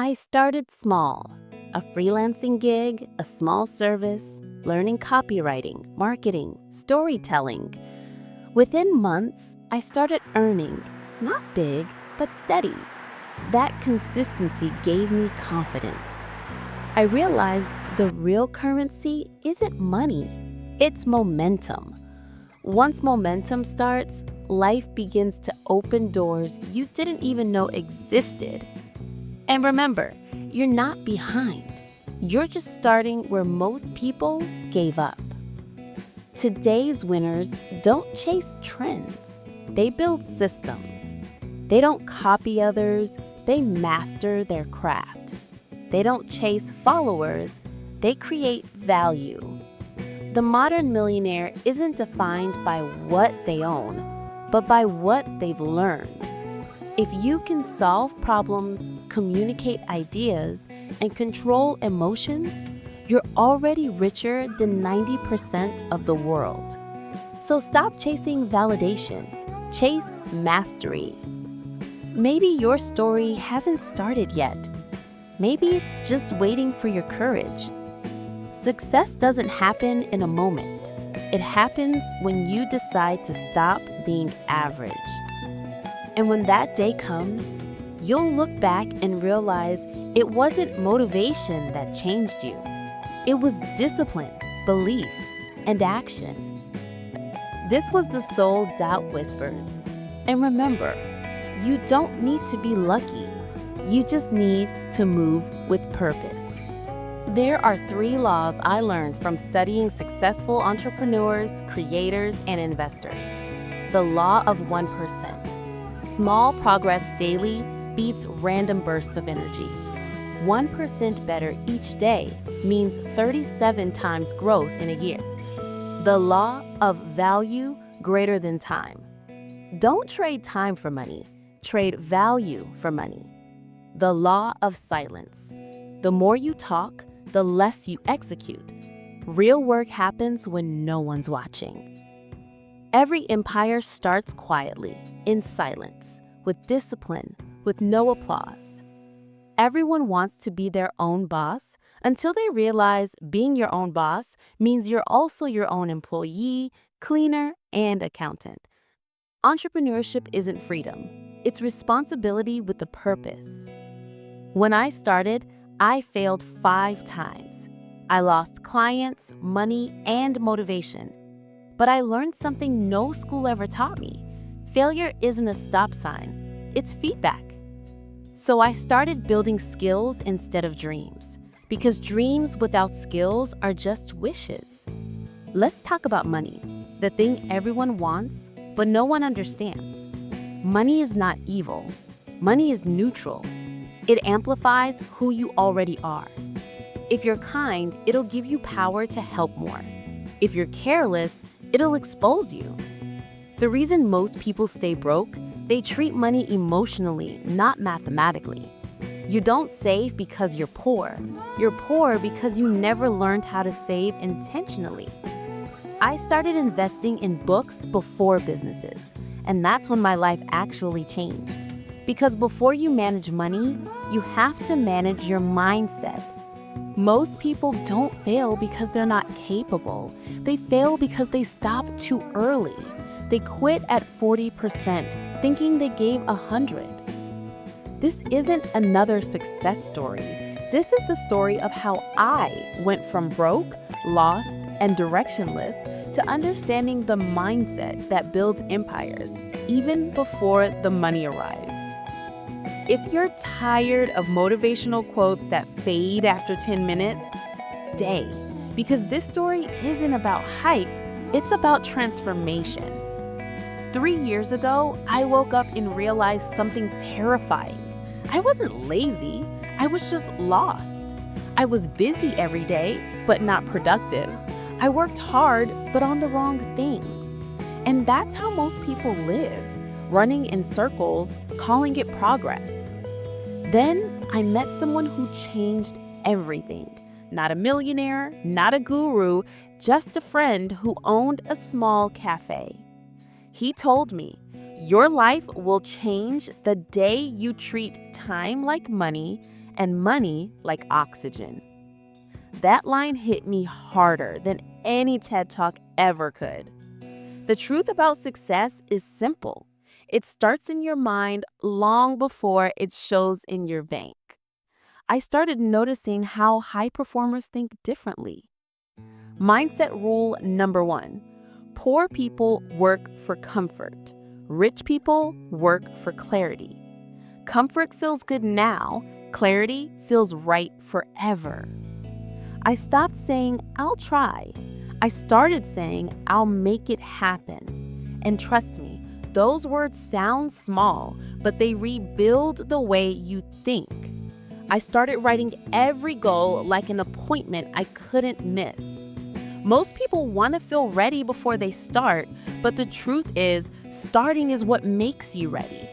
I started small, a freelancing gig, a small service, learning copywriting, marketing, storytelling. Within months, I started earning, not big, but steady. That consistency gave me confidence. I realized the real currency isn't money, it's momentum. Once momentum starts, life begins to open doors you didn't even know existed. And remember, you're not behind. You're just starting where most people gave up. Today's winners don't chase trends. They build systems. They don't copy others, they master their craft. They don't chase followers, they create value. The modern millionaire isn't defined by what they own, but by what they've learned. If you can solve problems, communicate ideas, and control emotions, you're already richer than 90% of the world. So stop chasing validation, chase mastery. Maybe your story hasn't started yet. Maybe it's just waiting for your courage. Success doesn't happen in a moment. It happens when you decide to stop being average. And when that day comes, you'll look back and realize it wasn't motivation that changed you. It was discipline, belief, and action. This was the Soul.Whispers. And remember, you don't need to be lucky. You just need to move with purpose. There are 3 laws I learned from studying successful entrepreneurs, creators, and investors. The law of 1%. Small progress daily beats random bursts of energy. 1% better each day means 37 times growth in a year. The law of value greater than time. Don't trade time for money. Trade value for money. The law of silence. The more you talk, the less you execute. Real work happens when no one's watching. Every empire starts quietly, in silence, with discipline, with no applause. Everyone wants to be their own boss until they realize being your own boss means you're also your own employee, cleaner, and accountant. Entrepreneurship isn't freedom. It's responsibility with a purpose. When I started, I failed 5 times. I lost clients, money, and motivation. But I learned something no school ever taught me. Failure isn't a stop sign, it's feedback. So I started building skills instead of dreams, because dreams without skills are just wishes. Let's talk about money, the thing everyone wants, but no one understands. Money is not evil. Money is neutral. It amplifies who you already are. If you're kind, it'll give you power to help more. If you're careless, it'll expose you. The reason most people stay broke, they treat money emotionally, not mathematically. You don't save because you're poor. You're poor because you never learned how to save intentionally. I started investing in books before businesses, and that's when my life actually changed. Because before you manage money, you have to manage your mindset. Most people don't fail because they're not capable. They fail because they stop too early. They quit at 40%, thinking they gave 100. This isn't another success story. This is the story of how I went from broke, lost, and directionless to understanding the mindset that builds empires, even before the money arrives. If you're tired of motivational quotes that fade after 10 minutes, stay. Because this story isn't about hype, it's about transformation. 3 years ago, I woke up and realized something terrifying. I wasn't lazy, I was just lost. I was busy every day, but not productive. I worked hard, but on the wrong things. And that's how most people live, running in circles, calling it progress. Then I met someone who changed everything. Not a millionaire, not a guru, just a friend who owned a small cafe. He told me, your life will change the day you treat time like money and money like oxygen. That line hit me harder than any TED Talk ever could. The truth about success is simple. It starts in your mind long before it shows in your bank. I started noticing how high performers think differently. Mindset rule number 1: poor people work for comfort. Rich people work for clarity. Comfort feels good now, clarity feels right forever. I stopped saying, I'll try. I started saying, I'll make it happen. And trust me, those words sound small, but they rebuild the way you think. I started writing every goal like an appointment I couldn't miss. Most people want to feel ready before they start, but the truth is, starting is what makes you ready.